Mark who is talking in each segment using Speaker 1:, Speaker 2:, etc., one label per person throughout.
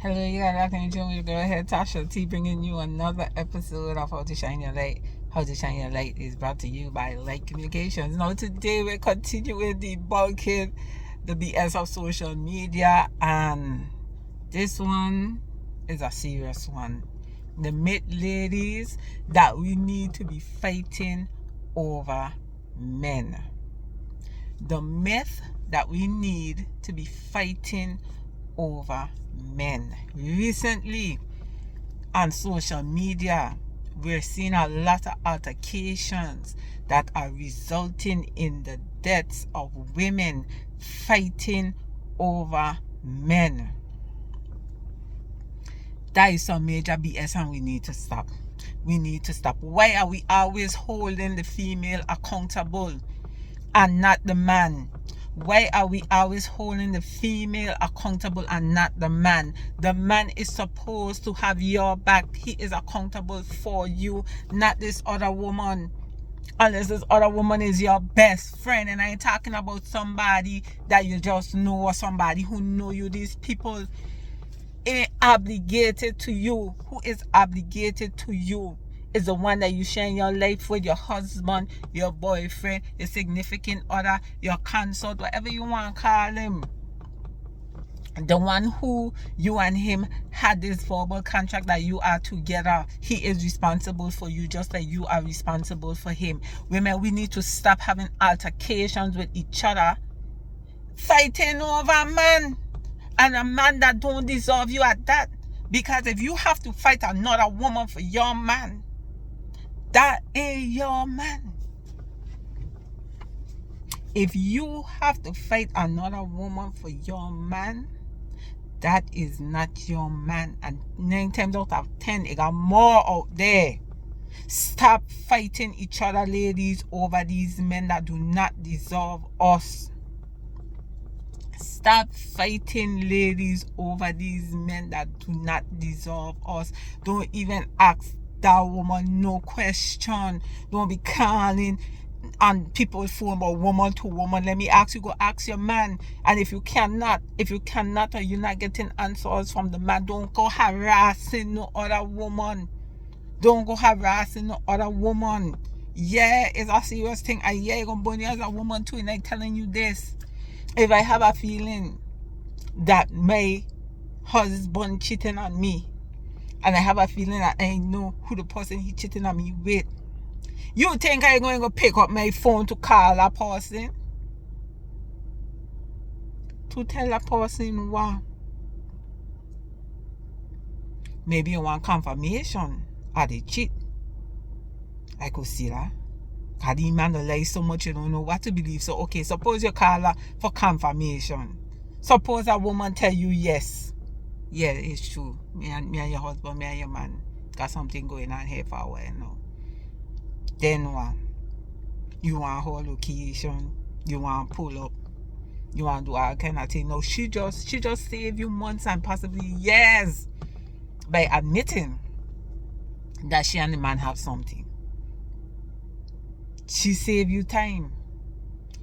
Speaker 1: Hello, you got nothing to do with girl head Tasha T, bringing you another episode of How to Shine Your Light. How to Shine Your Light is brought to you by Light Communications. Now today we're continuing debunking the BS of social media, and this one is a serious one. The myth, ladies, that we need to be fighting over men. The myth that we need to be fighting over men. Recently on social media, we're seeing a lot of altercations that are resulting in the deaths of women fighting over men. That is some major BS, and we need to stop. We need to stop. Why are we always holding the female accountable and not the man? Why are we always holding the female accountable and not the man? The man is supposed to have your back. He is accountable for you, not this other woman. Unless this other woman is your best friend. And I ain't talking about somebody that you just know or somebody who know you. These people ain't obligated to you. Who is obligated to you is the one that you share your life with, your husband, your boyfriend, your significant other, your consort, whatever you want to call him. The one who you and him had this verbal contract that you are together. He is responsible for you just like you are responsible for him. Women, we need to stop having altercations with each other, fighting over a man, and a man that don't deserve you at that. Because if you have to fight another woman for your man, that ain't your man. If you have to fight another woman for your man, that is not your man. And 9 times out of 10, it got more out there. Stop fighting each other, ladies, over these men that do not deserve us. Stop fighting, ladies, over these men that do not deserve us. Don't even ask that woman no question. Don't be calling on people's phone about woman to woman. Let me ask you, go ask your man. And if you cannot or you're not getting answers from the man, don't go harassing no other woman. Don't go harassing no other woman. Yeah, it's a serious thing. And yeah, you're gonna burn you as a woman too. And I'm telling you this. If I have a feeling that my husband cheating on me, and I have a feeling that I know who the person he cheating on me with, you think I'm going to pick up my phone to call that person? To tell that person what? Maybe you want confirmation or they cheat. I could see that. Because the man don't lie so much you don't know what to believe. So okay, suppose you call her for confirmation. Suppose a woman tell you yes. Yeah, it's true. Me and your husband, me and your man got something going on here for a while now. Then what? You want her location, you want to pull up, you want to do all kind of thing. No, she just saved you months and possibly years by admitting that she and the man have something. She saved you time.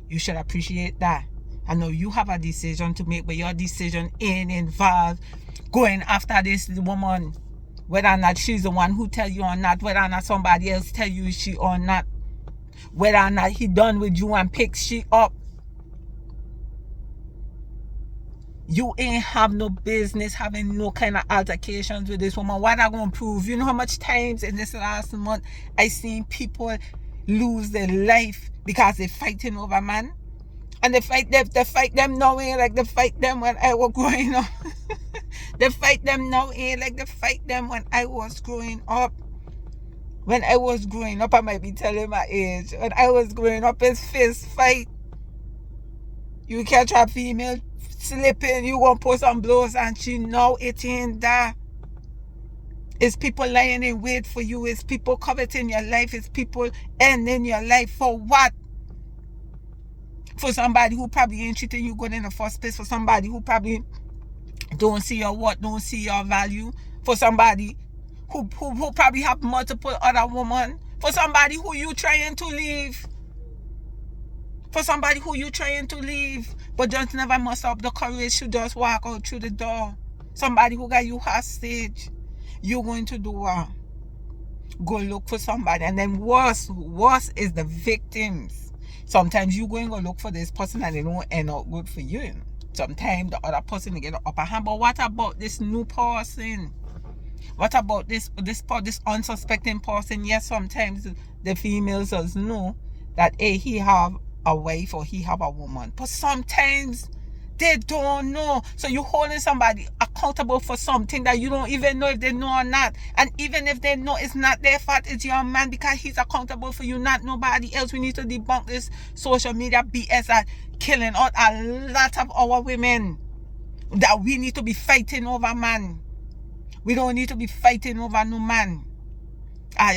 Speaker 1: You should appreciate that. I know you have a decision to make, but your decision ain't involved going after this woman, whether or not she's the one who tell you or not, whether or not somebody else tell you she or not, whether or not he done with you and pick she up. You ain't have no business having no kind of altercations with this woman. What I gonna prove? You know how much times in this last month I seen people lose their life because they fighting over man? And they fight them now ain't like they fight them when I was growing up. They fight them now ain't like they fight them when I was growing up. When I was growing up, I might be telling my age. When I was growing up, it's fist fight. You catch a female slipping, you gonna put some blows and she know it ain't that. It's people lying in wait for you. It's people coveting your life. It's people ending your life for what? For somebody who probably ain't treating you good in the first place. For somebody who probably don't see your worth, don't see your value. For somebody who probably have multiple other women. For somebody who you trying to leave. For somebody who you trying to leave, but just never muster up the courage to just walk out through the door. Somebody who got you hostage. You're going to do what? Go look for somebody. And then worse is the victims. Sometimes you go and go look for this person and they don't end up good for you. Sometimes the other person will get the upper hand. But what about this new person? What about this unsuspecting person? Yes, sometimes the females does know that he have a wife or he have a woman. But sometimes they don't know. So you're holding somebody accountable for something that you don't even know if they know or not. And even if they know, it's not their fault, it's your man, because he's accountable for you, not nobody else. We need to debunk this social media BS that killing out a lot of our women that we need to be fighting over, man. We don't need to be fighting over no man.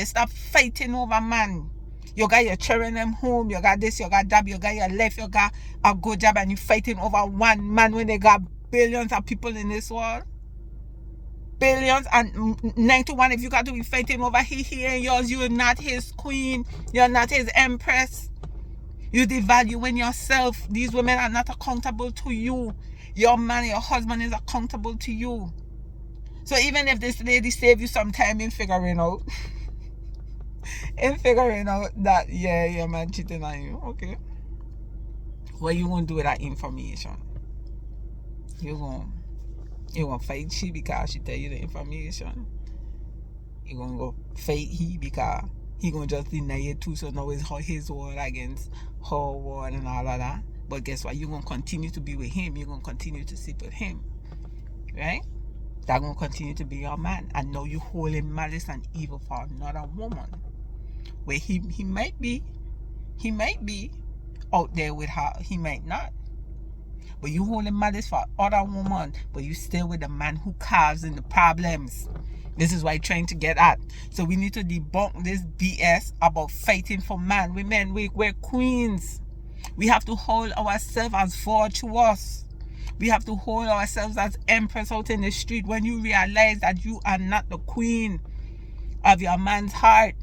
Speaker 1: Stop fighting over man. You got your children them home, you got this, you got that, you got your life, you got a good job, and you fighting over one man when they got billions of people in this world. Billions, and 9 to 1, if you got to be fighting over he and yours, you're not his queen, you're not his empress. You devaluing yourself. These women are not accountable to you. Your man, your husband is accountable to you. So even if this lady save you some time in figuring out that your man cheating on you, okay, what you gonna do with that information? You gonna fight she because she tell you the information? You gonna go fight he because he gonna just deny it too? So now it's his word against her word and all of that. But guess what? You're gonna continue to be with him. You're gonna continue to sleep with him, right? That gonna continue to be your man. And now you holding malice and evil for another woman, where he might be out there with her, he might not. But you holding malice for other woman, but you still with the man who causing the problems. This is why I'm trying to get at. So we need to debunk this BS about fighting for man. Women, we're queens. We have to hold ourselves as virtuous. We have to hold ourselves as empress out in the street. When you realize that you are not the queen of your man's heart,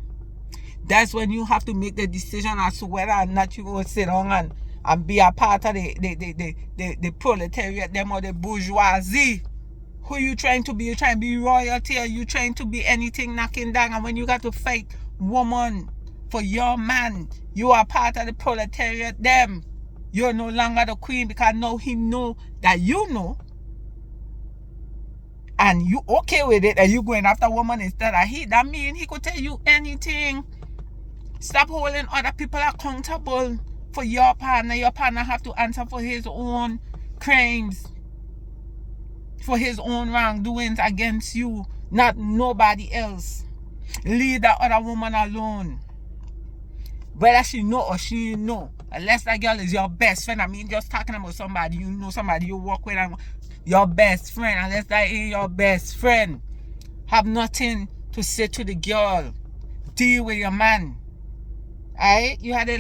Speaker 1: that's when you have to make the decision as to whether or not you will sit down and be a part of the proletariat, them, or the bourgeoisie. Who you trying to be? You trying to be royalty, or you trying to be anything knocking down? And when you got to fight woman for your man, you are part of the proletariat, them. You're no longer the queen, because now he know that you know, and you okay with it, and you going after woman instead of he. That means he could tell you anything. Stop holding other people accountable for your partner. Your partner have to answer for his own crimes, for his own wrongdoings against you, not nobody else. Leave that other woman alone, whether she know or she know. Unless that girl is your best friend. I mean, just talking about somebody you know, somebody you work with, and your best friend. Unless that ain't your best friend, have nothing to say to the girl. Deal with your man. Alright? You had a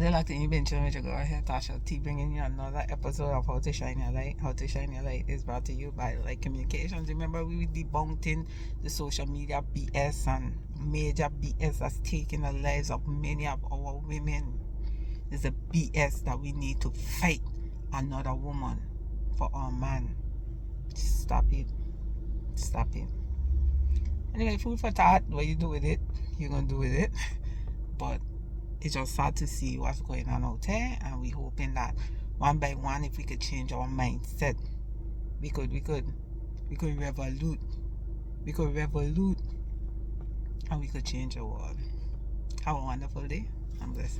Speaker 1: lot in your bench to go ahead. Tasha T bringing you another episode of How to Shine Your Light. How to Shine Your Light is brought to you by Light Communications. Remember, we were debunking the social media BS and major BS that's taking the lives of many of our women. It's a BS that we need to fight another woman for our man. Stop it. Stop it. Anyway, food for thought. What you do with it, you're gonna do with it. But it's just sad to see what's going on out there, and we hoping that one by one, if we could change our mindset, we could revolute. We could revolute, and we could change the world. Have a wonderful day. I'm blessed.